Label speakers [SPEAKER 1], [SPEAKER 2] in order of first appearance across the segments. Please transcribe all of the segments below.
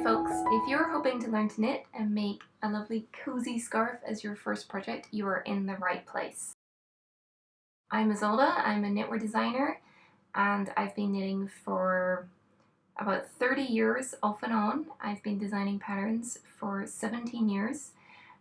[SPEAKER 1] Hi folks, if you're hoping to learn to knit and make a lovely cozy scarf as your first project, you are in the right place. I'm Isolde, I'm a knitwear designer and I've been knitting for about 30 years off and on. I've been designing patterns for 17 years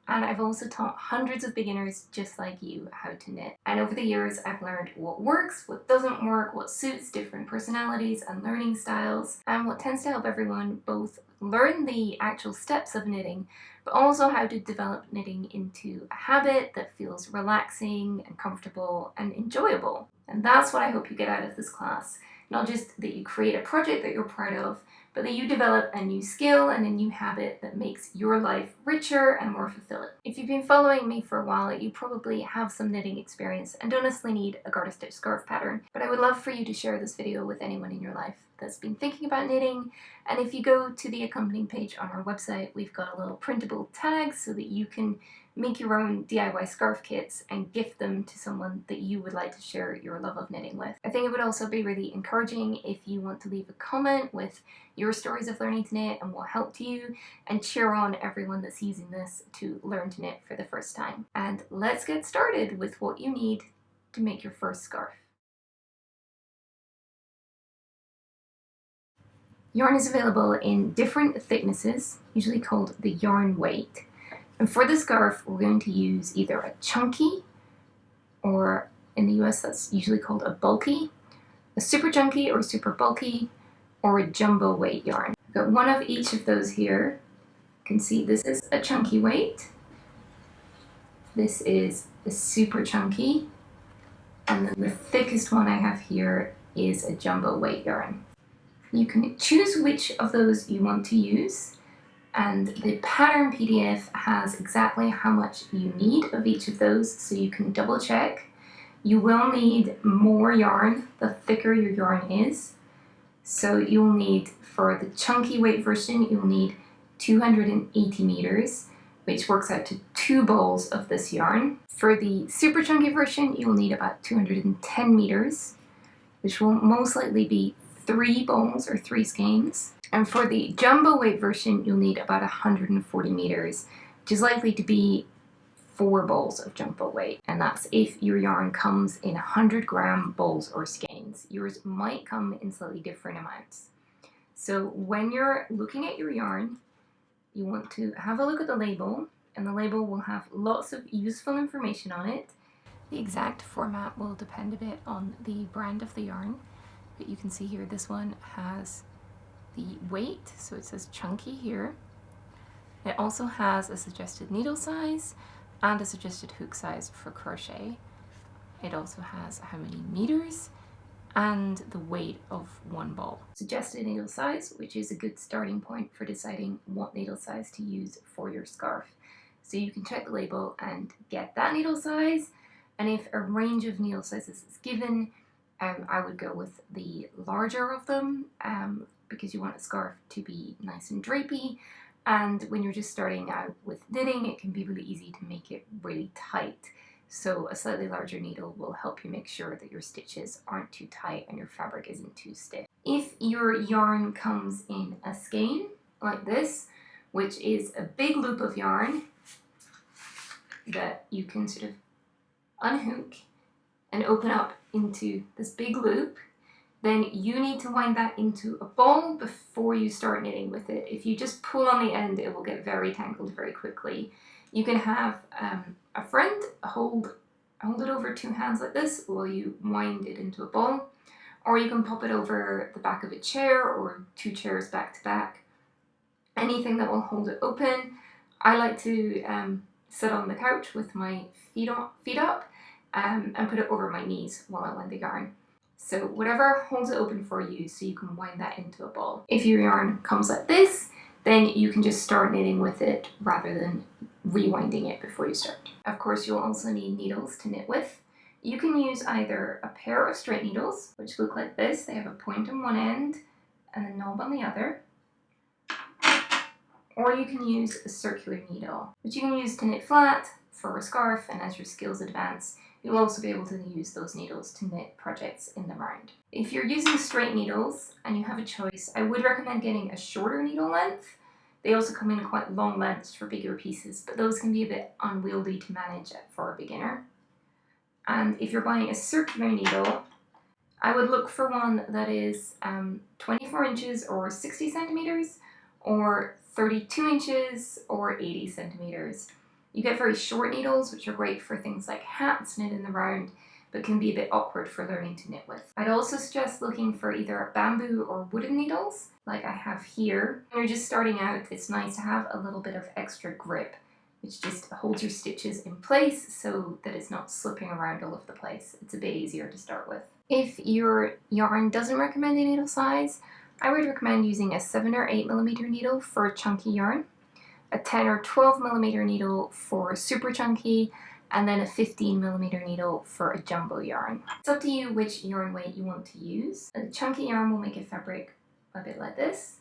[SPEAKER 1] and I've also taught hundreds of beginners just like you how to knit. And over the years I've learned what works, what doesn't work, what suits different personalities and learning styles, and what tends to help everyone both learn the actual steps of knitting, but also how to develop knitting into a habit that feels relaxing and comfortable and enjoyable. And that's what I hope you get out of this class. Not just that you create a project that you're proud of, but that you develop a new skill and a new habit that makes your life richer and more fulfilling. If you've been following me for a while, you probably have some knitting experience and don't necessarily need a garter stitch scarf pattern, but I would love for you to share this video with anyone in your life that's been thinking about knitting. And if you go to the accompanying page on our website, we've got a little printable tag so that you can make your own DIY scarf kits and gift them to someone that you would like to share your love of knitting with. I think it would also be really encouraging if you want to leave a comment with your stories of learning to knit and what helped you, and cheer on everyone that's using this to learn to knit for the first time. And let's get started with what you need to make your first scarf. Yarn is available in different thicknesses, usually called the yarn weight. And for the scarf, we're going to use either a chunky, or in the US that's usually called a bulky, a super chunky or super bulky, or a jumbo weight yarn. I've got one of each of those here. You can see this is a chunky weight, this is a super chunky, and then the thickest one I have here is a jumbo weight yarn. You can choose which of those you want to use, and the pattern PDF has exactly how much you need of each of those, so you can double check. You will need more yarn the thicker your yarn is. So you'll need, for the chunky weight version, you'll need 280 meters, which works out to 2 balls of this yarn. For the super chunky version, you'll need about 210 meters, which will most likely be 3 balls or 3 skeins. And for the jumbo weight version, you'll need about 140 meters, which is likely to be 4 balls of jumbo weight. And that's if your yarn comes in 100-gram balls or skeins. Yours might come in slightly different amounts. So when you're looking at your yarn, you want to have a look at the label, and the label will have lots of useful information on it. The exact format will depend a bit on the brand of the yarn, but you can see here this one has the weight, so it says chunky here. It also has a suggested needle size and a suggested hook size for crochet. It also has how many meters and the weight of 1 ball. Suggested needle size, which is a good starting point for deciding what needle size to use for your scarf. So you can check the label and get that needle size, and if a range of needle sizes is given, I would go with the larger of them, because you want a scarf to be nice and drapey, and when you're just starting out with knitting, it can be really easy to make it really tight. So a slightly larger needle will help you make sure that your stitches aren't too tight and your fabric isn't too stiff. If your yarn comes in a skein, like this, which is a big loop of yarn that you can sort of unhook and open up into this big loop, then you need to wind that into a ball before you start knitting with it. If you just pull on the end, it will get very tangled very quickly. You can have a friend hold it over 2 hands like this while you wind it into a ball, or you can pop it over the back of a chair or 2 chairs back to back. Anything that will hold it open. I like to sit on the couch with my feet up and put it over my knees while I wind the yarn. So whatever holds it open for you, so you can wind that into a ball. If your yarn comes like this, then you can just start knitting with it rather than rewinding it before you start. Of course, you'll also need needles to knit with. You can use either a pair of straight needles, which look like this. They have a point on one end and a knob on the other. Or you can use a circular needle, which you can use to knit flat for a scarf, and as your skills advance, you'll also be able to use those needles to knit projects in the round. If you're using straight needles and you have a choice, I would recommend getting a shorter needle length They also come in quite long lengths for bigger pieces, but those can be a bit unwieldy to manage for a beginner. And if you're buying a circular needle, I would look for one that is 24 inches or 60 centimeters, or 32 inches or 80 centimeters. You get very short needles, which are great for things like hats knit in the round, but can be a bit awkward for learning to knit with. I'd also suggest looking for either bamboo or wooden needles, like I have here. When you're just starting out, it's nice to have a little bit of extra grip, which just holds your stitches in place so that it's not slipping around all over the place. It's a bit easier to start with. If your yarn doesn't recommend a needle size, I would recommend using a 7 or 8 millimeter needle for chunky yarn, a 10 or 12 millimeter needle for super chunky, and then a 15 millimeter needle for a jumbo yarn. It's up to you which yarn weight you want to use. A chunky yarn will make a fabric a bit like this,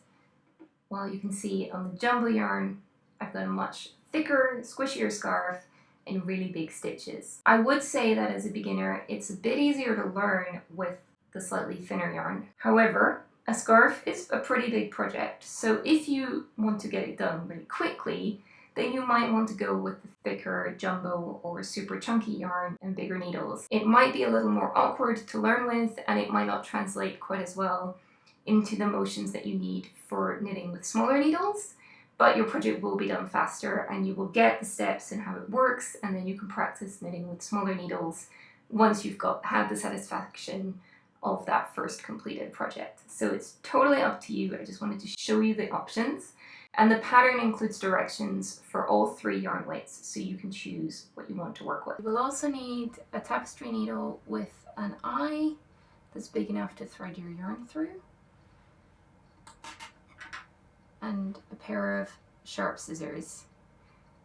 [SPEAKER 1] while you can see on the jumbo yarn, I've got a much thicker, squishier scarf and really big stitches. I would say that as a beginner, it's a bit easier to learn with the slightly thinner yarn. However, a scarf is a pretty big project, so if you want to get it done really quickly, then you might want to go with the thicker jumbo or super chunky yarn and bigger needles. It might be a little more awkward to learn with, and it might not translate quite as well into the motions that you need for knitting with smaller needles, but your project will be done faster and you will get the steps and how it works, and then you can practice knitting with smaller needles once you've had the satisfaction of that first completed project. So it's totally up to you. I just wanted to show you the options. And the pattern includes directions for all 3 yarn weights, so you can choose what you want to work with. You will also need a tapestry needle with an eye that's big enough to thread your yarn through, and a pair of sharp scissors.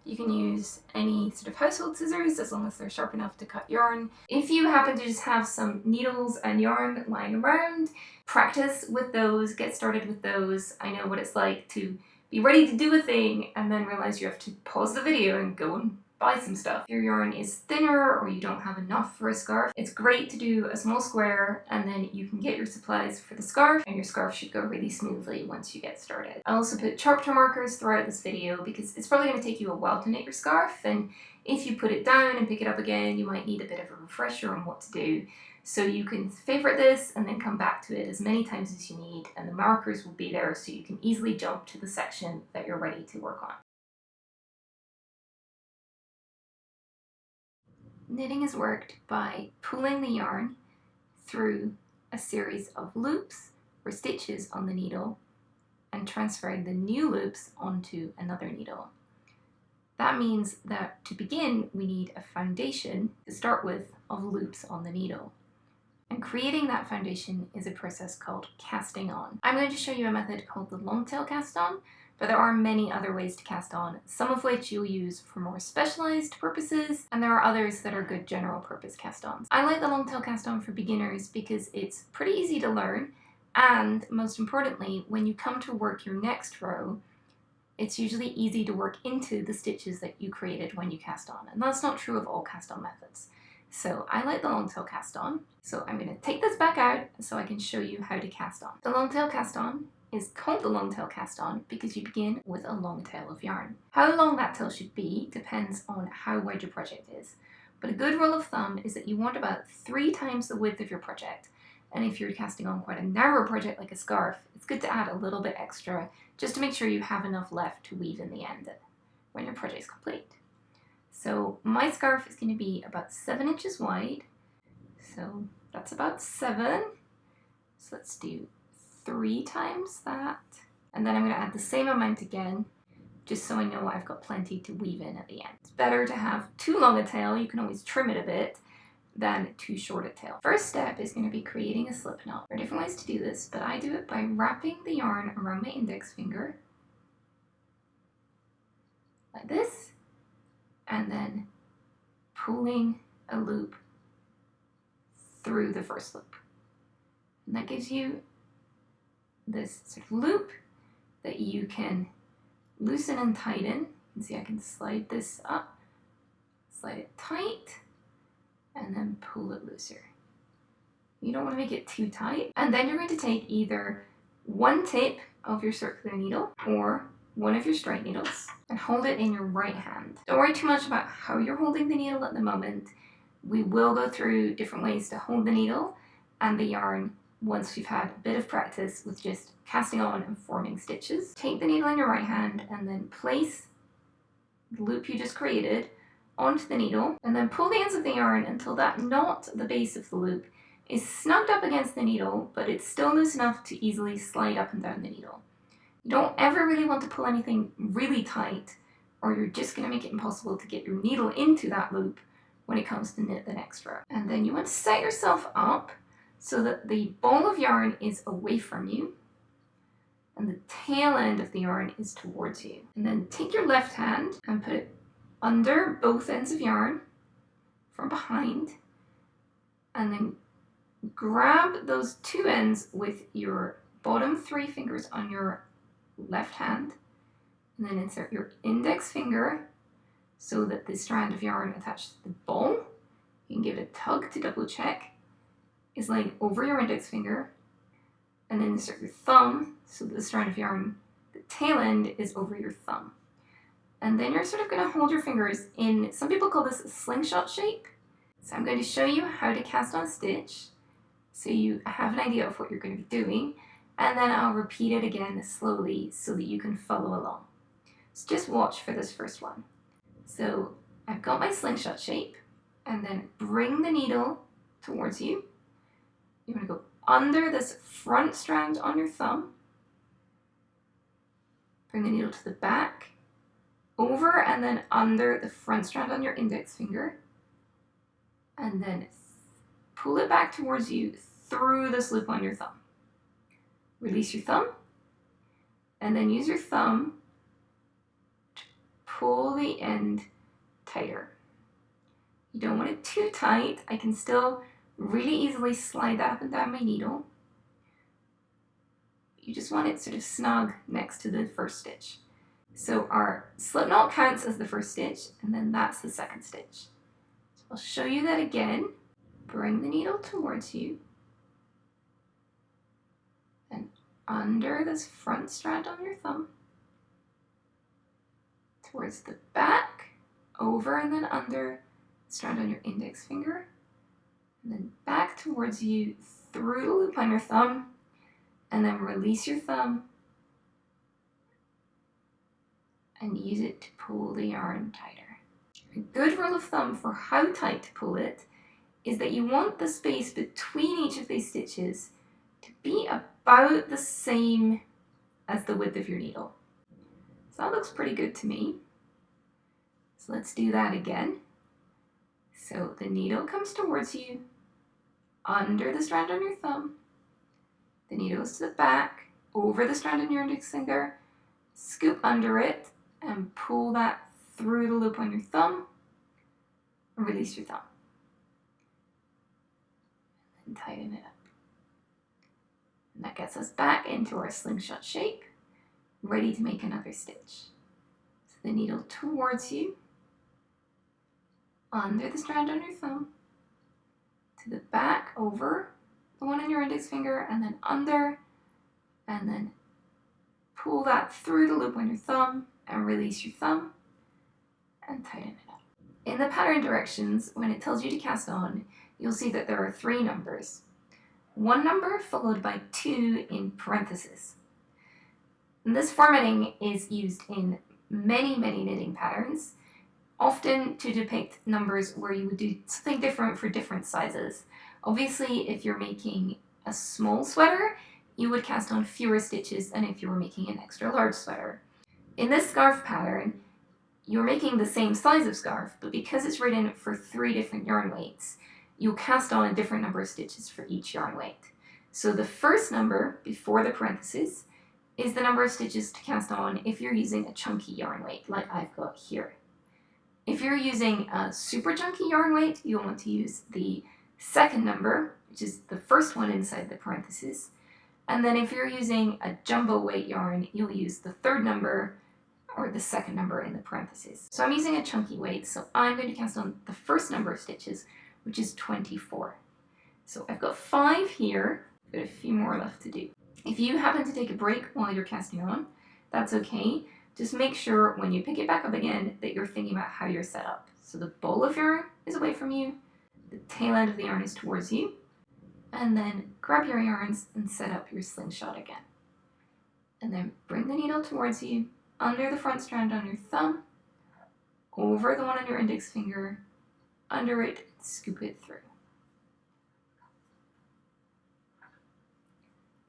[SPEAKER 1] You can use any sort of household scissors as long as they're sharp enough to cut yarn. If you happen to just have some needles and yarn lying around, practice with those, get started with those. I know what it's like to be ready to do a thing and then realize you have to pause the video and go and buy some stuff. If your yarn is thinner or you don't have enough for a scarf, it's great to do a small square and then you can get your supplies for the scarf, and your scarf should go really smoothly once you get started. I also put chapter markers throughout this video because it's probably going to take you a while to knit your scarf, and if you put it down and pick it up again, you might need a bit of a refresher on what to do. So you can favorite this and then come back to it as many times as you need, and the markers will be there so you can easily jump to the section that you're ready to work on. Knitting is worked by pulling the yarn through a series of loops or stitches on the needle and transferring the new loops onto another needle. That means that to begin, we need a foundation to start with of loops on the needle. And creating that foundation is a process called casting on. I'm going to show you a method called the long tail cast on, but there are many other ways to cast on, some of which you'll use for more specialized purposes, and there are others that are good general purpose cast-ons. I like the long tail cast on for beginners because it's pretty easy to learn, and most importantly, when you come to work your next row, it's usually easy to work into the stitches that you created when you cast on, and that's not true of all cast-on methods. So I like the long tail cast on, so I'm going to take this back out so I can show you how to cast on. The long tail cast on is called the long tail cast on because you begin with a long tail of yarn. How long that tail should be depends on how wide your project is, but a good rule of thumb is that you want about 3 times the width of your project, and if you're casting on quite a narrow project like a scarf, it's good to add a little bit extra just to make sure you have enough left to weave in the end when your project is complete. So my scarf is going to be about 7 inches wide, so that's about 7, so let's do 3 times that, and then I'm going to add the same amount again just so I know I've got plenty to weave in at the end. It's better to have too long a tail, you can always trim it a bit, than too short a tail. First step is going to be creating a slip knot. There are different ways to do this, but I do it by wrapping the yarn around my index finger like this, and then pulling a loop through the first loop. And that gives you this sort of loop that you can loosen and tighten. You can see I can slide this up, slide it tight, and then pull it looser. You don't want to make it too tight. And then you're going to take either one tip of your circular needle or one of your straight needles and hold it in your right hand. Don't worry too much about how you're holding the needle at the moment. We will go through different ways to hold the needle and the yarn once we've had a bit of practice with just casting on and forming stitches. Take the needle in your right hand and then place the loop you just created onto the needle, and then pull the ends of the yarn until that knot at the base of the loop is snugged up against the needle, but it's still loose enough to easily slide up and down the needle. You don't ever really want to pull anything really tight, or you're just going to make it impossible to get your needle into that loop when it comes to knit the next row. And then you want to set yourself up so that the ball of yarn is away from you and the tail end of the yarn is towards you. And then take your left hand and put it under both ends of yarn from behind, and then grab those two ends with your bottom 3 fingers on your left hand, and then insert your index finger so that the strand of yarn attached to the ball, you can give it a tug to double check, is lying over your index finger, and then insert your thumb so that the strand of yarn, the tail end, is over your thumb. And then you're sort of going to hold your fingers in, some people call this a slingshot shape. So I'm going to show you how to cast on a stitch so you have an idea of what you're going to be doing, and then I'll repeat it again slowly so that you can follow along. So just watch for this first one. So I've got my slingshot shape, and then bring the needle towards you. You're going to go under this front strand on your thumb, bring the needle to the back, over and then under the front strand on your index finger, and then pull it back towards you through this loop on your thumb. Release your thumb, and then use your thumb to pull the end tighter. You don't want it too tight. I can still really easily slide that up and down my needle. You just want it sort of snug next to the first stitch. So our slip knot counts as the first stitch, and then that's the second stitch. So I'll show you that again. Bring the needle towards you, and under this front strand on your thumb, towards the back, over and then under the strand on your index finger, and then back towards you through the loop on your thumb, and then release your thumb and use it to pull the yarn tighter. A good rule of thumb for how tight to pull it is that you want the space between each of these stitches to be about the same as the width of your needle. So that looks pretty good to me. So let's do that again. So the needle comes towards you, under the strand on your thumb, the needle goes to the back, over the strand on your index finger, scoop under it, and pull that through the loop on your thumb, and release your thumb. And tighten it up. And that gets us back into our slingshot shape, ready to make another stitch. So the needle towards you, under the strand on your thumb, to the back, over the one on your index finger, and then under, and then pull that through the loop on your thumb, and release your thumb, and tighten it up. In the pattern directions, when it tells you to cast on, you'll see that there are 3 numbers. 1 number followed by 2 in parentheses. And this formatting is used in many knitting patterns, often to depict numbers where you would do something different for different sizes. Obviously, if you're making a small sweater, you would cast on fewer stitches than if you were making an extra large sweater. In this scarf pattern, you're making the same size of scarf, but because it's written for 3 different yarn weights, you'll cast on a different number of stitches for each yarn weight. So the first number before the parentheses is the number of stitches to cast on if you're using a chunky yarn weight like I've got here. If you're using a super chunky yarn weight, you'll want to use the second number, which is the first one inside the parentheses. And then if you're using a jumbo weight yarn, you'll use the third number or the second number in the parentheses. So I'm using a chunky weight, so I'm going to cast on the first number of stitches, which is 24. So I've got 5 here, I've got a few more left to do. If you happen to take a break while you're casting on, that's okay. just make sure when you pick it back up again that you're thinking about how you're set up. So the ball of yarn is away from you, the tail end of the yarn is towards you, and then grab your yarns and set up your slingshot again. And then bring the needle towards you, under the front strand on your thumb, over the one on your index finger, under it, and scoop it through.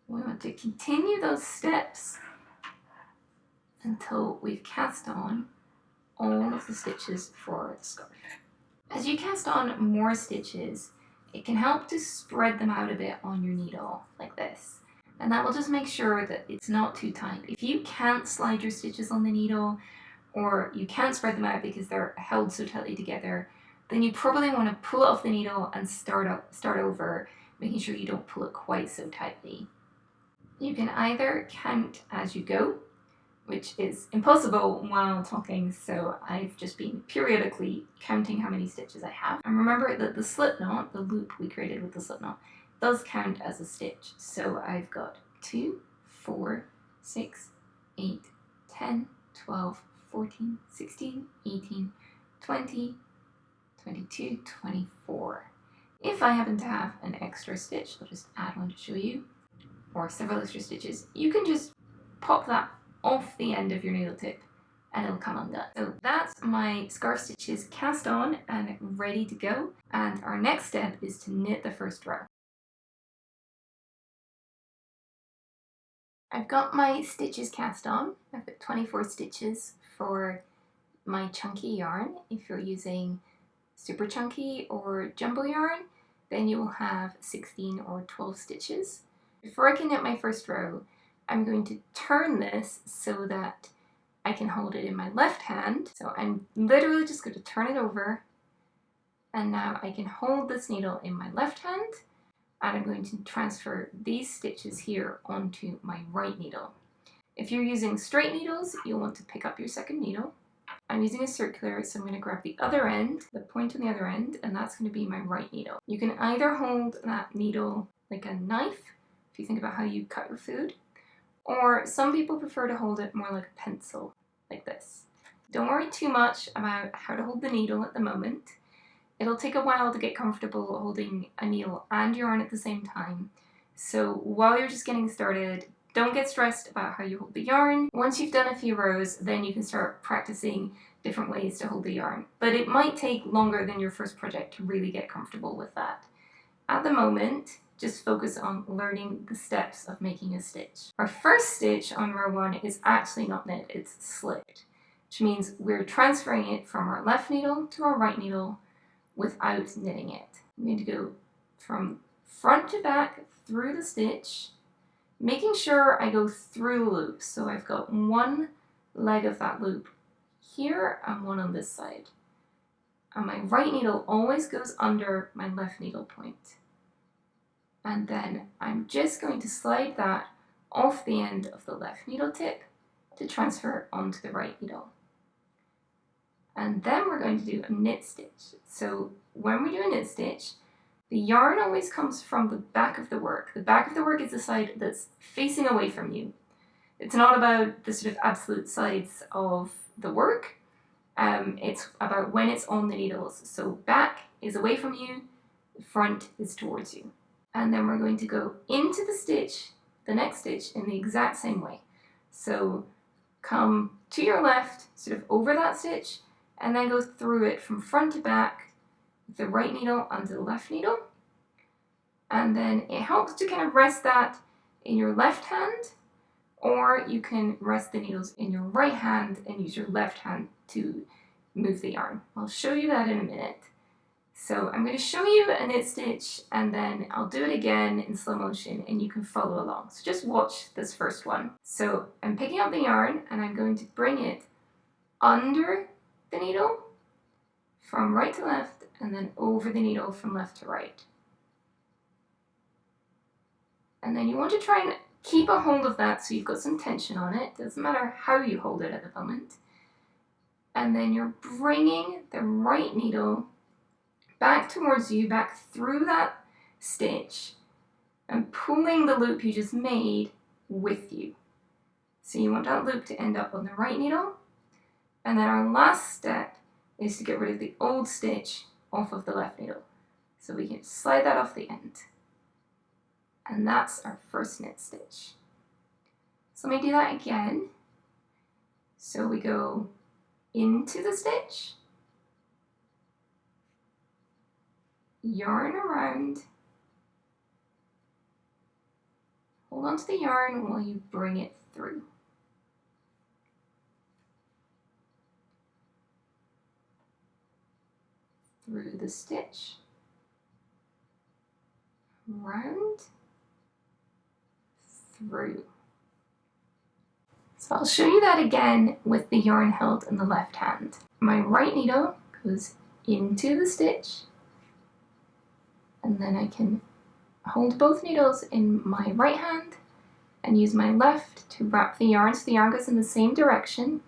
[SPEAKER 1] We want to continue those steps until we've cast on all of the stitches for the scarf. As you cast on more stitches, it can help to spread them out a bit on your needle, like this. And that will just make sure that it's not too tight. If you can't slide your stitches on the needle, or you can't spread them out because they're held so tightly together, then you probably want to pull it off the needle and start over, making sure you don't pull it quite so tightly. You can either count as you go, which is impossible while talking, so I've just been periodically counting how many stitches I have. And remember that the slip knot, the loop we created with the slip knot, does count as a stitch. So I've got 2, 4, 6, 8, 10, 12, 14, 16, 18, 20, 22, 24. If I happen to have an extra stitch, I'll just add one to show you, or several extra stitches, you can just pop that off the end of your needle tip and it'll come undone. So that's my scarf stitches cast on and ready to go. And our next step is to knit the first row. I've got my stitches cast on. I've got 24 stitches for my chunky yarn. If you're using super chunky or jumbo yarn, then you will have 16 or 12 stitches. Before I can knit my first row, I'm going to turn this so that I can hold it in my left hand. So I'm literally just going to turn it over, and now I can hold this needle in my left hand, and I'm going to transfer these stitches here onto my right needle. If you're using straight needles, you'll want to pick up your second needle. I'm using a circular, so I'm going to grab the other end, the point on the other end, and that's going to be my right needle. You can either hold that needle like a knife, if you think about how you cut your food, or some people prefer to hold it more like a pencil, like this. Don't worry too much about how to hold the needle at the moment. It'll take a while to get comfortable holding a needle and yarn at the same time. So while you're just getting started, don't get stressed about how you hold the yarn. Once you've done a few rows, then you can start practicing different ways to hold the yarn. But it might take longer than your first project to really get comfortable with that. At the moment, just focus on learning the steps of making a stitch. Our first stitch on row 1 is actually not knit, it's slipped, which means we're transferring it from our left needle to our right needle without knitting it. I'm going to go from front to back through the stitch, making sure I go through the loop. So I've got one leg of that loop here and one on this side. And my right needle always goes under my left needle point. And then I'm just going to slide that off the end of the left needle tip to transfer onto the right needle. And then we're going to do a knit stitch. So when we do a knit stitch, the yarn always comes from the back of the work. The back of the work is the side that's facing away from you. It's not about the sort of absolute sides of the work. It's about when it's on the needles. So back is away from you, front is towards you. And then we're going to go into the stitch, the next stitch, in the exact same way. So come to your left, sort of over that stitch, and then go through it from front to back, with the right needle onto the left needle. And then it helps to kind of rest that in your left hand, or you can rest the needles in your right hand and use your left hand to move the yarn. I'll show you that in a minute. So I'm going to show you a knit stitch and then I'll do it again in slow motion and you can follow along. So just watch this first one. So I'm picking up the yarn and I'm going to bring it under the needle from right to left and then over the needle from left to right. And then you want to try and keep a hold of that so you've got some tension on it. Doesn't matter how you hold it at the moment. And then you're bringing the right needle back towards you, back through that stitch, and pulling the loop you just made with you. So you want that loop to end up on the right needle. And then our last step is to get rid of the old stitch off of the left needle. So we can slide that off the end. And that's our first knit stitch. So let me do that again. So we go into the stitch, yarn around, hold on to the yarn while you bring it through. Through the stitch, round, through. So I'll show you that again with the yarn held in the left hand. My right needle goes into the stitch, and then I can hold both needles in my right hand and use my left to wrap the yarn so the yarn goes in the same direction,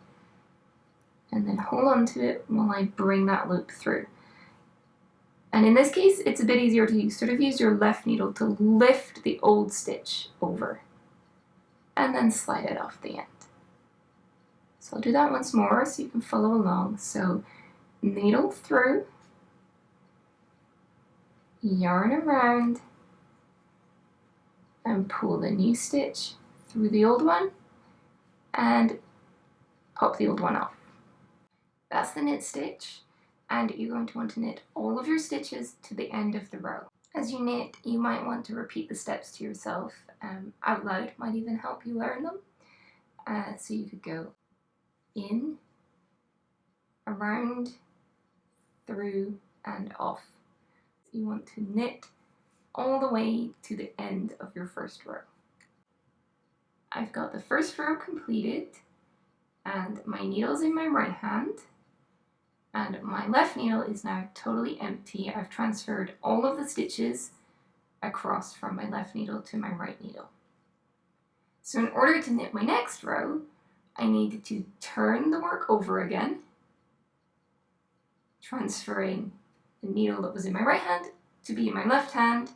[SPEAKER 1] and then hold on to it while I bring that loop through. And in this case, it's a bit easier to sort of use your left needle to lift the old stitch over and then slide it off the end. So I'll do that once more so you can follow along. So needle through, yarn around, and pull the new stitch through the old one and pop the old one off. That's the knit stitch, and you're going to want to knit all of your stitches to the end of the row. As you knit, you might want to repeat the steps to yourself out loud, might even help you learn them. So you could go in, around, through, and off. You want to knit all the way to the end of your first row. I've got the first row completed, and my needle's in my right hand, and my left needle is now totally empty. I've transferred all of the stitches across from my left needle to my right needle. So in order to knit my next row, I need to turn the work over again, transferring the needle that was in my right hand to be in my left hand,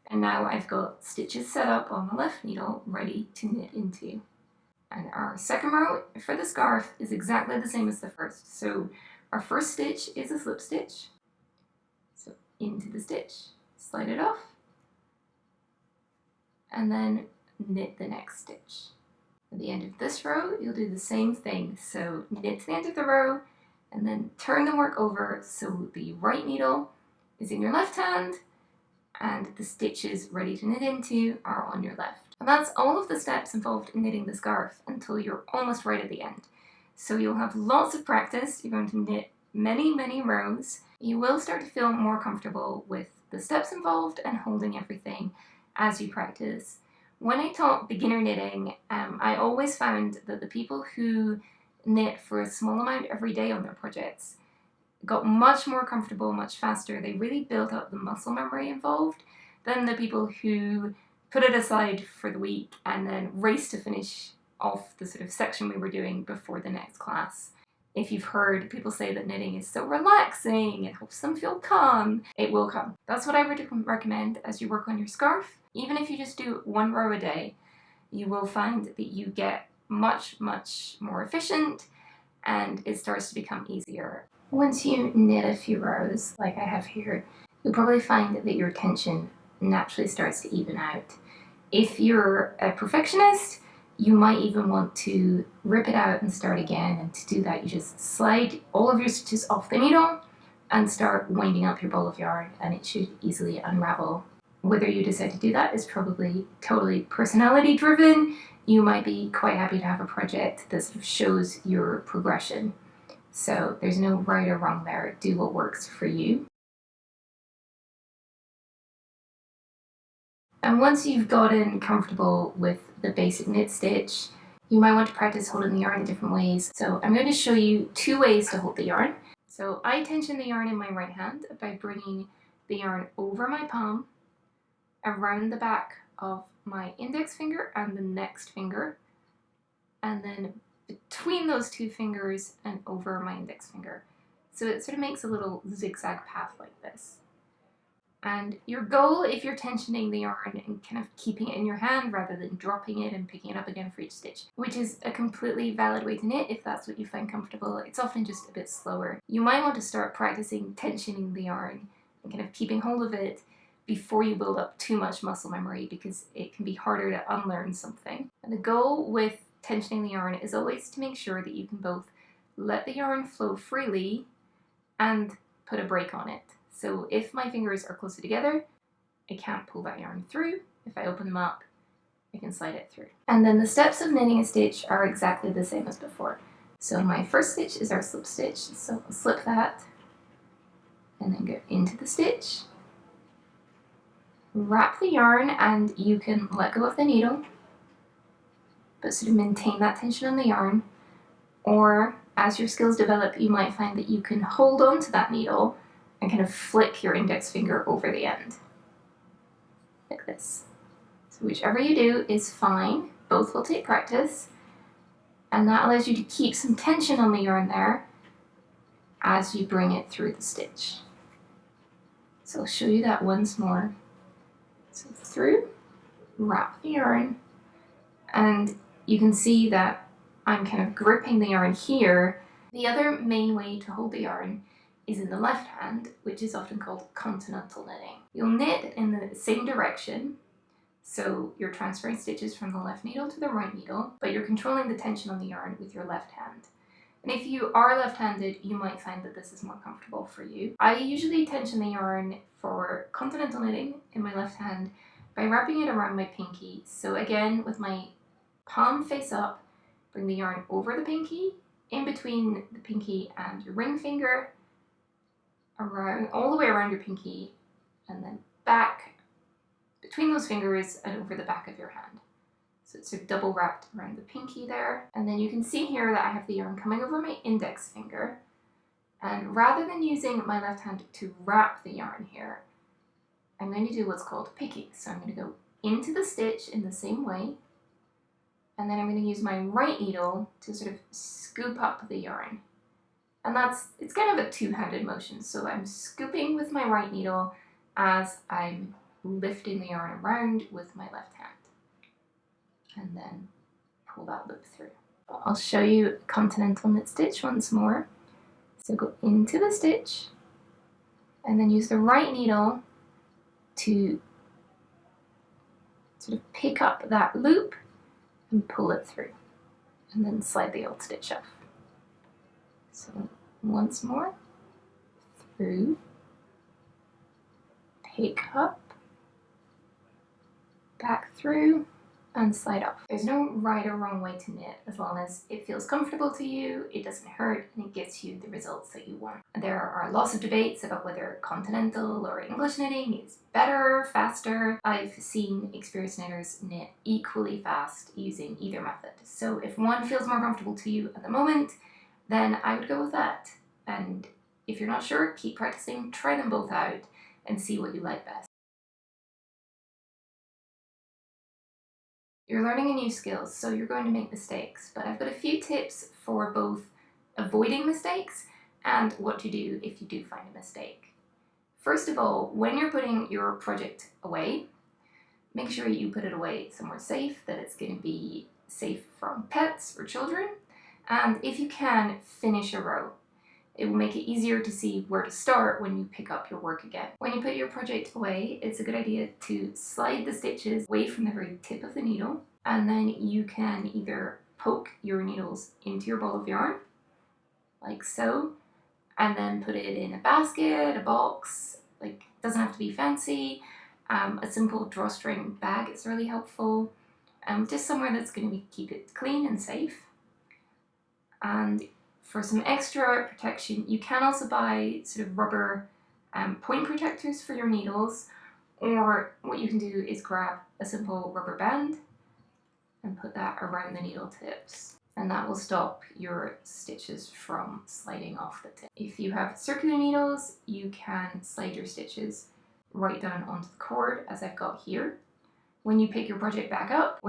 [SPEAKER 1] and now I've got stitches set up on the left needle ready to knit into. And our second row for the scarf is exactly the same as the first. So our first stitch is a slip stitch. So into the stitch, slide it off, and then knit the next stitch. At the end of this row, you'll do the same thing. So knit to the end of the row, and then turn the work over so the right needle is in your left hand, and the stitches ready to knit into are on your left. And that's all of the steps involved in knitting the scarf until you're almost right at the end. So you'll have lots of practice. You're going to knit many, many rows. You will start to feel more comfortable with the steps involved and holding everything as you practice. When I taught beginner knitting, I always found that the people who knit for a small amount every day on their projects got much more comfortable much faster. They really built up the muscle memory involved than the people who put it aside for the week and then raced to finish off the sort of section we were doing before the next class. If you've heard people say that knitting is so relaxing, it helps them feel calm, it will come. That's what I would recommend as you work on your scarf. Even if you just do one row a day, you will find that you get much, much more efficient and it starts to become easier. Once you knit a few rows, like I have here, you'll probably find that your tension naturally starts to even out. If you're a perfectionist, you might even want to rip it out and start again, and to do that you just slide all of your stitches off the needle and start winding up your ball of yarn, and it should easily unravel. Whether you decide to do that is probably totally personality driven. You might be quite happy to have a project that sort of shows your progression. So there's no right or wrong there. Do what works for you. And once you've gotten comfortable with the basic knit stitch, you might want to practice holding the yarn in different ways. So I'm going to show you 2 ways to hold the yarn. So I tension the yarn in my right hand by bringing the yarn over my palm, around the back of my index finger and the next finger, and then between those 2 fingers and over my index finger. So it sort of makes a little zigzag path like this. And your goal, if you're tensioning the yarn and kind of keeping it in your hand rather than dropping it and picking it up again for each stitch, which is a completely valid way to knit if that's what you find comfortable, it's often just a bit slower. You might want to start practicing tensioning the yarn and kind of keeping hold of it before you build up too much muscle memory, because it can be harder to unlearn something. And the goal with tensioning the yarn is always to make sure that you can both let the yarn flow freely and put a break on it. So if my fingers are closer together, I can't pull that yarn through. If I open them up, I can slide it through. And then the steps of knitting a stitch are exactly the same as before. So my first stitch is our slip stitch. So I'll slip that and then go into the stitch. Wrap the yarn, and you can let go of the needle, but sort of maintain that tension on the yarn. Or as your skills develop, you might find that you can hold on to that needle and kind of flick your index finger over the end, like this. So whichever you do is fine. Both will take practice, and that allows you to keep some tension on the yarn there as you bring it through the stitch. So I'll show you that once more. So through, wrap the yarn, and you can see that I'm kind of gripping the yarn here. The other main way to hold the yarn is in the left hand, which is often called continental knitting. You'll knit in the same direction, so you're transferring stitches from the left needle to the right needle, but you're controlling the tension on the yarn with your left hand. And if you are left-handed, you might find that this is more comfortable for you. I usually tension the yarn for continental knitting in my left hand by wrapping it around my pinky. So again, with my palm face up, bring the yarn over the pinky, in between the pinky and your ring finger, around, all the way around your pinky, and then back between those fingers and over the back of your hand. So it's sort of double wrapped around the pinky there. And then you can see here that I have the yarn coming over my index finger. And rather than using my left hand to wrap the yarn here, I'm going to do what's called picking. So I'm going to go into the stitch in the same way, and then I'm going to use my right needle to sort of scoop up the yarn. And it's kind of a two-handed motion. So I'm scooping with my right needle as I'm lifting the yarn around with my left hand. And then pull that loop through. I'll show you continental knit stitch once more. So go into the stitch and then use the right needle to sort of pick up that loop and pull it through, and then slide the old stitch off. So once more, through, pick up, back through, and slide off. There's no right or wrong way to knit, as long as it feels comfortable to you, it doesn't hurt, and it gets you the results that you want. There are lots of debates about whether continental or English knitting is better, faster. I've seen experienced knitters knit equally fast using either method. So if one feels more comfortable to you at the moment, then I would go with that. And if you're not sure, keep practicing, try them both out, and see what you like best. You're learning a new skill, so you're going to make mistakes, but I've got a few tips for both avoiding mistakes and what to do if you do find a mistake. First of all, when you're putting your project away, make sure you put it away somewhere safe, that it's going to be safe from pets or children, and if you can, finish a row. It will make it easier to see where to start when you pick up your work again. When you put your project away, it's a good idea to slide the stitches away from the very tip of the needle, and then you can either poke your needles into your ball of yarn, like so, and then put it in a basket, a box, like it doesn't have to be fancy. A simple drawstring bag is really helpful, just somewhere that's going to keep it clean and safe. And for some extra protection, you can also buy sort of rubber point protectors for your needles, or what you can do is grab a simple rubber band and put that around the needle tips, and that will stop your stitches from sliding off the tip. If you have circular needles, you can slide your stitches right down onto the cord, as I've got here. When you pick your project back up,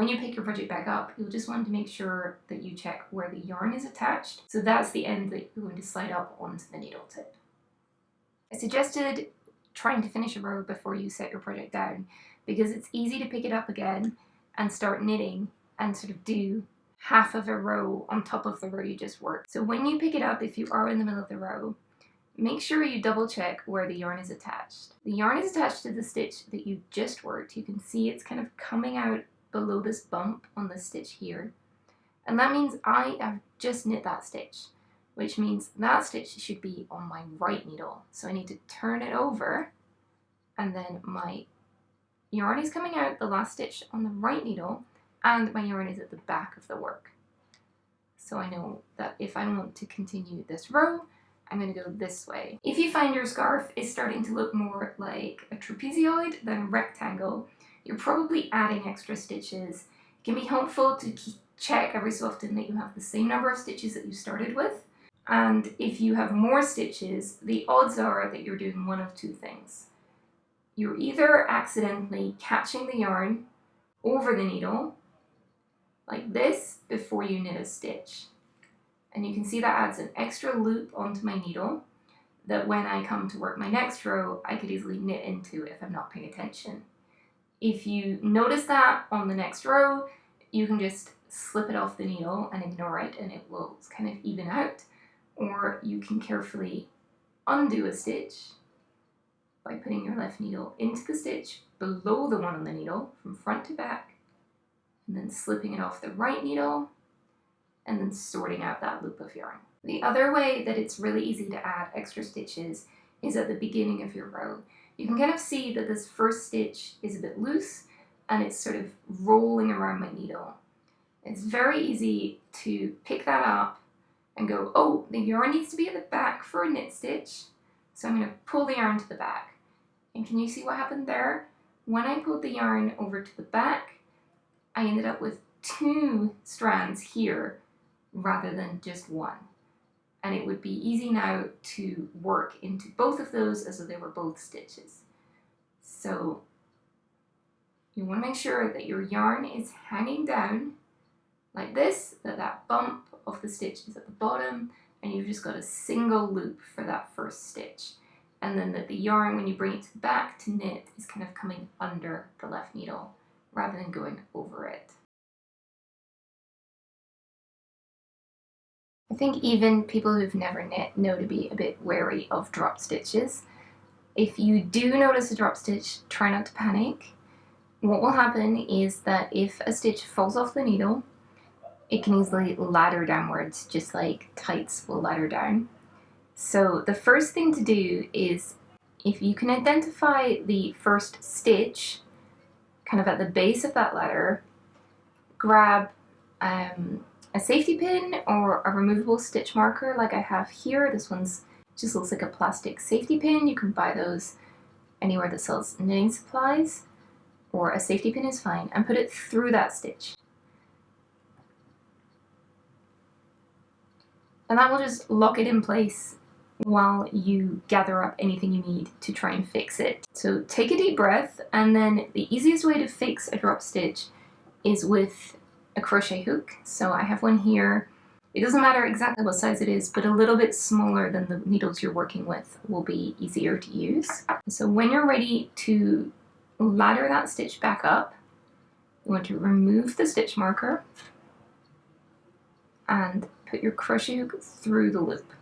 [SPEAKER 1] you'll just want to make sure that you check where the yarn is attached. So that's the end that you're going to slide up onto the needle tip. I suggested trying to finish a row before you set your project down, because it's easy to pick it up again and start knitting and sort of do half of a row on top of the row you just worked. So when you pick it up, if you are in the middle of the row, make sure you double check where the yarn is attached. The yarn is attached to the stitch that you just worked. You can see it's kind of coming out below this bump on the stitch here. And that means I have just knit that stitch, which means that stitch should be on my right needle. So I need to turn it over, and then my yarn is coming out the last stitch on the right needle, and my yarn is at the back of the work. So I know that if I want to continue this row, I'm going to go this way. If you find your scarf is starting to look more like a trapezoid than a rectangle, you're probably adding extra stitches. It can be helpful to check every so often that you have the same number of stitches that you started with. And if you have more stitches, the odds are that you're doing one of two things. You're either accidentally catching the yarn over the needle, like this, before you knit a stitch. And you can see that adds an extra loop onto my needle that when I come to work my next row, I could easily knit into if I'm not paying attention. If you notice that on the next row, you can just slip it off the needle and ignore it, and it will kind of even out. Or you can carefully undo a stitch by putting your left needle into the stitch below the one on the needle from front to back, and then slipping it off the right needle, and then sorting out that loop of yarn. The other way that it's really easy to add extra stitches is at the beginning of your row. You can kind of see that this first stitch is a bit loose and it's sort of rolling around my needle. It's very easy to pick that up and go, oh, the yarn needs to be at the back for a knit stitch, so I'm going to pull the yarn to the back. And can you see what happened there? When I pulled the yarn over to the back, I ended up with 2 strands here rather than just one. And it would be easy now to work into both of those as though they were both stitches. So you want to make sure that your yarn is hanging down like this, that that bump of the stitch is at the bottom, and you've just got a single loop for that first stitch. And then that the yarn, when you bring it to the back to knit, is kind of coming under the left needle rather than going over it. I think even people who've never knit know to be a bit wary of drop stitches. If you do notice a drop stitch, try not to panic. What will happen is that if a stitch falls off the needle, it can easily ladder downwards, just like tights will ladder down. So the first thing to do is, if you can identify the first stitch kind of at the base of that ladder, grab a safety pin or a removable stitch marker like I have here. This one's just looks like a plastic safety pin. You can buy those anywhere that sells knitting supplies, or a safety pin is fine, and put it through that stitch. And that will just lock it in place while you gather up anything you need to try and fix it. So take a deep breath, and then the easiest way to fix a drop stitch is with a crochet hook. So I have one here. It doesn't matter exactly what size it is, but a little bit smaller than the needles you're working with will be easier to use. So when you're ready to ladder that stitch back up, you want to remove the stitch marker and put your crochet hook through the loop.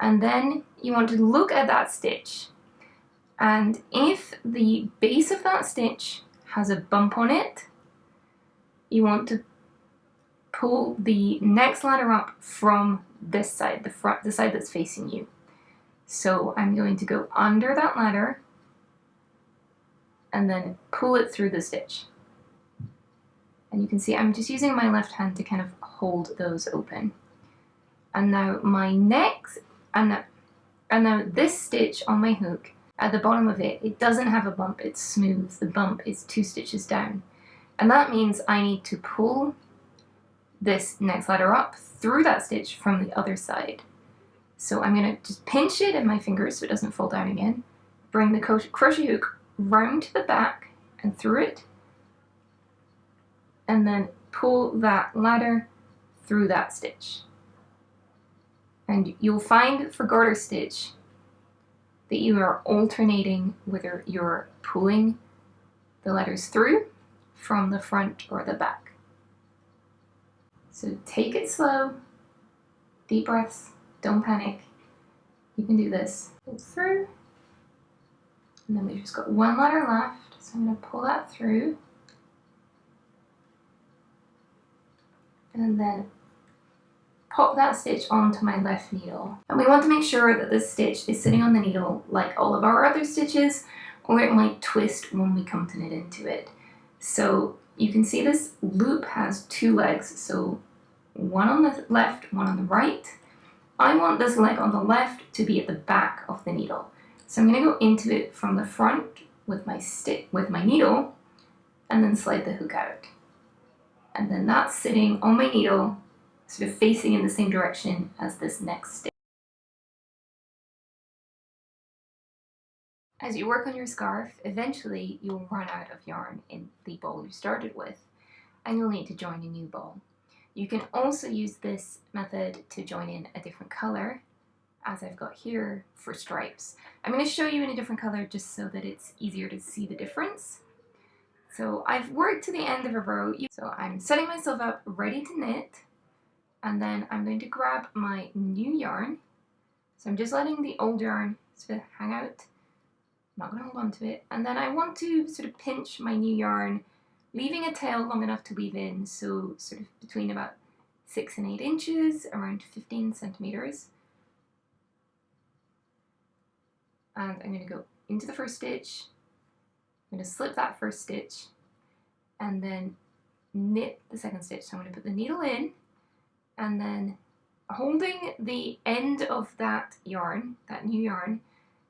[SPEAKER 1] And then you want to look at that stitch, and if the base of that stitch has a bump on it, you want to pull the next ladder up from this side, the side that's facing you. So I'm going to go under that ladder and then pull it through the stitch. And you can see I'm just using my left hand to kind of hold those open. And now my next, and now this stitch on my hook, at the bottom of it, it doesn't have a bump, it's smooth. The bump is 2 stitches down. And that means I need to pull this next ladder up through that stitch from the other side. So I'm going to just pinch it in my fingers so it doesn't fall down again. Bring the crochet hook round to the back and through it. And then pull that ladder through that stitch. And you'll find for garter stitch that you are alternating whether you're pulling the letters through from the front or the back. So take it slow, deep breaths, don't panic. You can do this. Pull through, and then we've just got one letter left, so I'm going to pull that through, and then pop that stitch onto my left needle. And we want to make sure that this stitch is sitting on the needle like all of our other stitches, or it might twist when we come to knit into it. So you can see this loop has two legs, so one on the left, one on the right. I want this leg on the left to be at the back of the needle. So I'm going to go into it from the front with my needle, and then slide the hook out. And then that's sitting on my needle, sort of facing in the same direction as this next stitch. As you work on your scarf, eventually you'll run out of yarn in the ball you started with, and you'll need to join a new ball. You can also use this method to join in a different color, as I've got here for stripes. I'm going to show you in a different color just so that it's easier to see the difference. So I've worked to the end of a row, so I'm setting myself up ready to knit, and then I'm going to grab my new yarn. So I'm just letting the old yarn sort of hang out. I'm not going to hold on to it. And then I want to sort of pinch my new yarn, leaving a tail long enough to weave in, so sort of between about 6 and 8 inches, around 15 centimeters. And I'm going to go into the first stitch. I'm going to slip that first stitch and then knit the second stitch. So I'm going to put the needle in, and then holding the end of that yarn, that new yarn,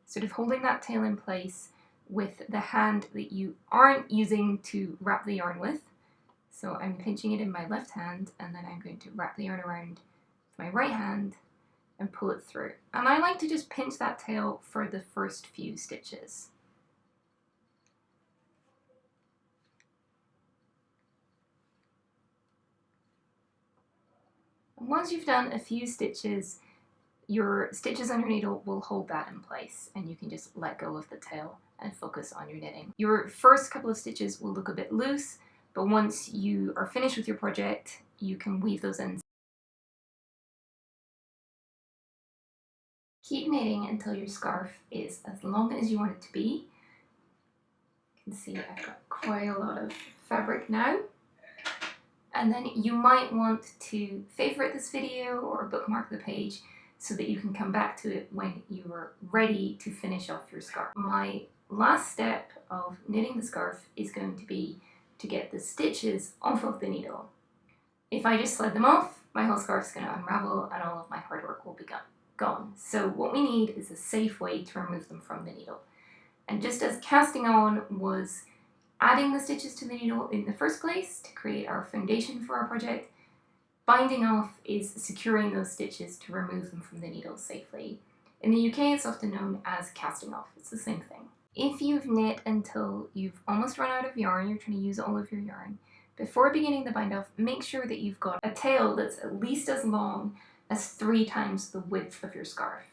[SPEAKER 1] sort of holding that tail in place with the hand that you aren't using to wrap the yarn with. So I'm pinching it in my left hand, and then I'm going to wrap the yarn around with my right hand and pull it through. And I like to just pinch that tail for the first few stitches. And once you've done a few stitches, your stitches on your needle will hold that in place, and you can just let go of the tail and focus on your knitting. Your first couple of stitches will look a bit loose, but once you are finished with your project, you can weave those in. Keep knitting until your scarf is as long as you want it to be. You can see I've got quite a lot of fabric now. And then you might want to favorite this video or bookmark the page so that you can come back to it when you are ready to finish off your scarf. My last step of knitting the scarf is going to be to get the stitches off of the needle. If I just slide them off, my whole scarf is going to unravel and all of my hard work will be gone. So what we need is a safe way to remove them from the needle. And just as casting on was adding the stitches to the needle in the first place to create our foundation for our project, binding off is securing those stitches to remove them from the needle safely. In the UK, it's often known as casting off. It's the same thing. If you've knit until you've almost run out of yarn, you're trying to use all of your yarn, before beginning the bind off, make sure that you've got a tail that's at least as long as 3 times the width of your scarf.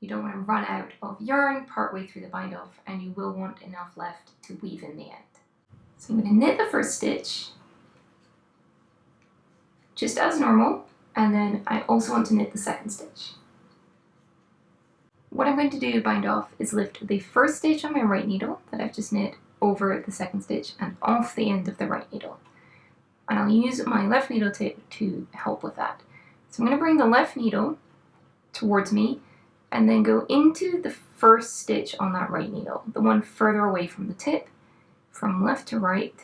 [SPEAKER 1] You don't want to run out of yarn partway through the bind off, and you will want enough left to weave in the end. So I'm going to knit the first stitch just as normal, and then I also want to knit the second stitch. What I'm going to do to bind off is lift the first stitch on my right needle that I've just knit over the second stitch and off the end of the right needle. And I'll use my left needle to help with that. So I'm going to bring the left needle towards me and then go into the first stitch on that right needle, the one further away from the tip, from left to right,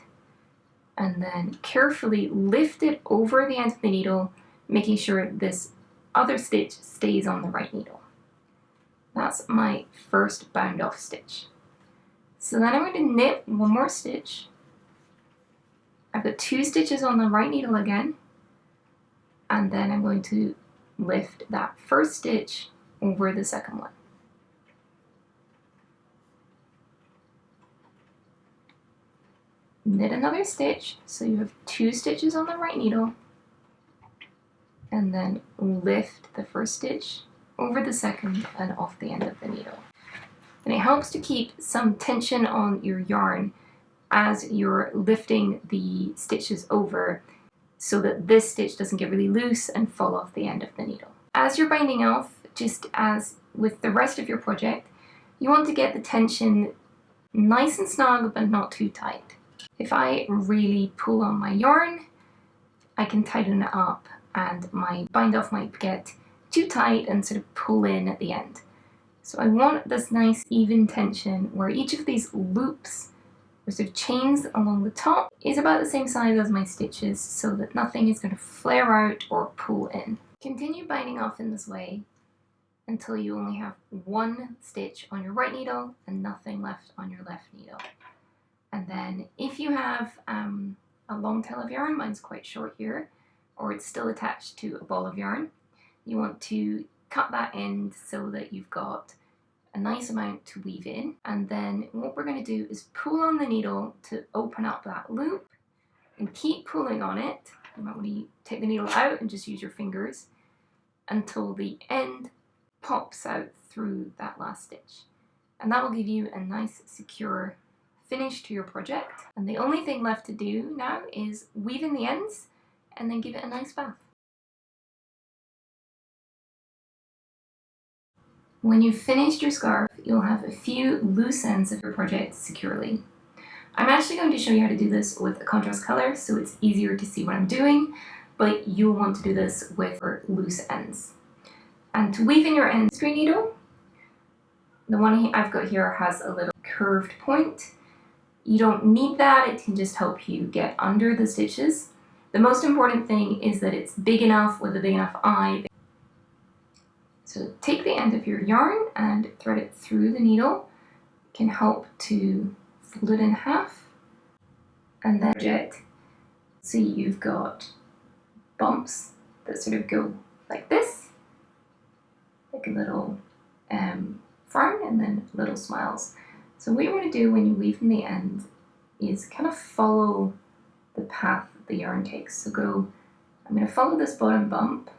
[SPEAKER 1] and then carefully lift it over the end of the needle, making sure this other stitch stays on the right needle. That's my first bound off stitch. So then I'm going to knit one more stitch. I've got 2 stitches on the right needle again, and then I'm going to lift that first stitch over the second one. Knit another stitch, so you have 2 stitches on the right needle, and then lift the first stitch over the second and off the end of the needle. And it helps to keep some tension on your yarn as you're lifting the stitches over, so that this stitch doesn't get really loose and fall off the end of the needle. As you're binding off, just as with the rest of your project, you want to get the tension nice and snug but not too tight. If I really pull on my yarn, I can tighten it up and my bind off might get too tight and sort of pull in at the end. So I want this nice even tension where each of these loops or sort of chains along the top is about the same size as my stitches, so that nothing is going to flare out or pull in. Continue binding off in this way until you only have one stitch on your right needle and nothing left on your left needle. And then if you have a long tail of yarn, mine's quite short here, or it's still attached to a ball of yarn, you want to cut that end so that you've got a nice amount to weave in. And then what we're going to do is pull on the needle to open up that loop and keep pulling on it. You might want to take the needle out and just use your fingers until the end pops out through that last stitch. And that will give you a nice secure finish to your project. And the only thing left to do now is weave in the ends and then give it a nice bath. When you've finished your scarf, you'll have a few loose ends of your project securely. I'm actually going to show you how to do this with a contrast color so it's easier to see what I'm doing, but you'll want to do this with loose ends. And to weave in your end screen needle, the one I've got here has a little curved point. You don't need that, it can just help you get under the stitches. The most important thing is that it's big enough with a big enough eye. So take the end of your yarn and thread it through the needle. It can help to fold it in half and then project. So you've got bumps that sort of go like this, like a little frown and then little smiles. So what you want to do when you weave in the end is kind of follow the path the yarn takes. So I'm going to follow this bottom bump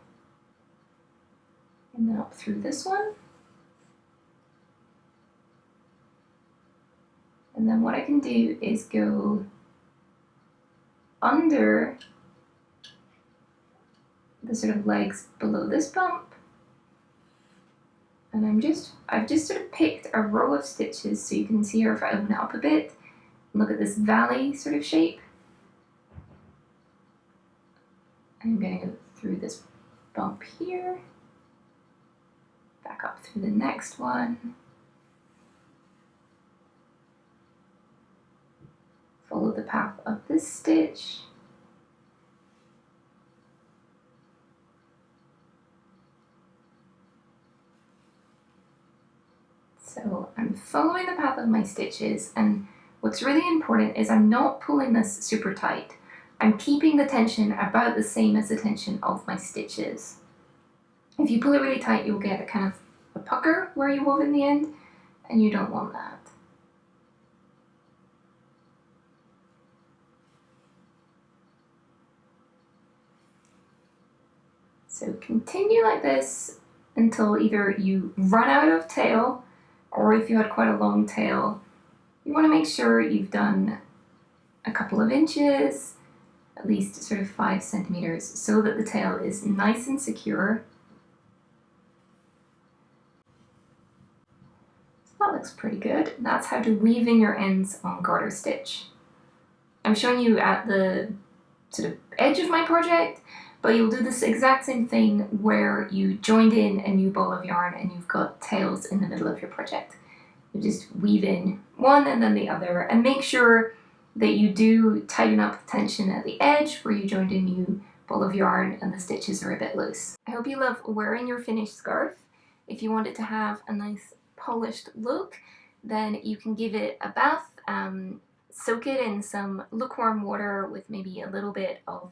[SPEAKER 1] and then up through this one. And then what I can do is go under the sort of legs below this bump. And I've just sort of picked a row of stitches so you can see here if I open it up a bit. Look at this valley sort of shape. I'm going to go through this bump here, back up through the next one, follow the path of this stitch, so I'm following the path of my stitches, and what's really important is I'm not pulling this super tight. I'm keeping the tension about the same as the tension of my stitches. If you pull it really tight, you'll get a kind of a pucker where you wove in the end, and you don't want that. So continue like this until either you run out of tail, or if you had quite a long tail, you want to make sure you've done a couple of inches, at least sort of 5 centimeters, so that the tail is nice and secure. So that looks pretty good. That's how to weave in your ends on garter stitch. I'm showing you at the sort of edge of my project, but you'll do this exact same thing where you joined in a new ball of yarn and you've got tails in the middle of your project. You just weave in one and then the other, and make sure that you do tighten up the tension at the edge where you joined a new ball of yarn and the stitches are a bit loose. I hope you love wearing your finished scarf. If you want it to have a nice polished look, then you can give it a bath, soak it in some lukewarm water with maybe a little bit of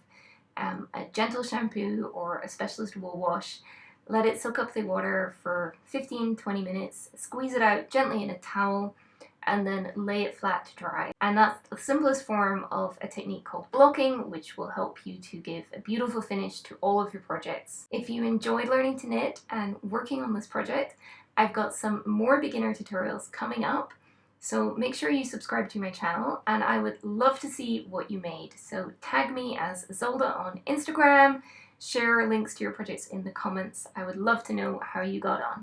[SPEAKER 1] a gentle shampoo or a specialist wool wash. Let it soak up the water for 15-20 minutes, squeeze it out gently in a towel, and then lay it flat to dry. And that's the simplest form of a technique called blocking, which will help you to give a beautiful finish to all of your projects. If you enjoyed learning to knit and working on this project, I've got some more beginner tutorials coming up. So make sure you subscribe to my channel, and I would love to see what you made. So tag me as Zolda on Instagram, share links to your projects in the comments. I would love to know how you got on.